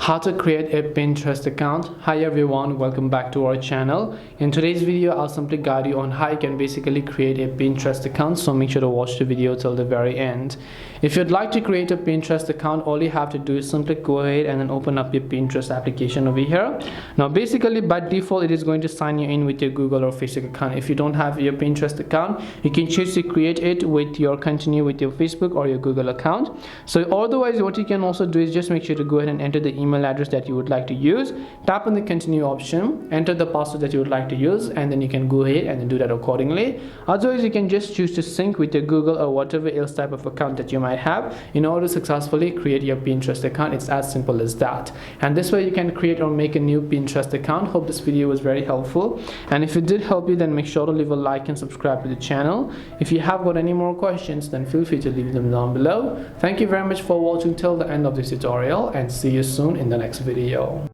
How to create a Pinterest account. Hi everyone, welcome back to our channel. In today's video I'll simply guide you on how you can basically create a Pinterest account, so make sure to watch the video till the very end. If you'd like to create a Pinterest account, all you have to do is simply go ahead and then open up your Pinterest application over here. Now basically by default it is going to sign you in with your Google or Facebook account. If you don't have your Pinterest account, you can choose to create it with your continue with your Facebook or your Google account. So otherwise what you can also do is just make sure to go ahead and enter the email address that you would like to use, tap on the continue option, enter the password that you would like to use, and then you can go ahead and then do that accordingly. Otherwise you can just choose to sync with your Google or whatever else type of account that you might have in order to successfully create your Pinterest account. It's as simple as that, and this way you can create or make a new Pinterest account. Hope this video was very helpful, and if it did help you, then make sure to leave a like and subscribe to the channel. If you have got any more questions, then feel free to leave them down below. Thank you very much for watching till the end of this tutorial, and see you soon in the next video.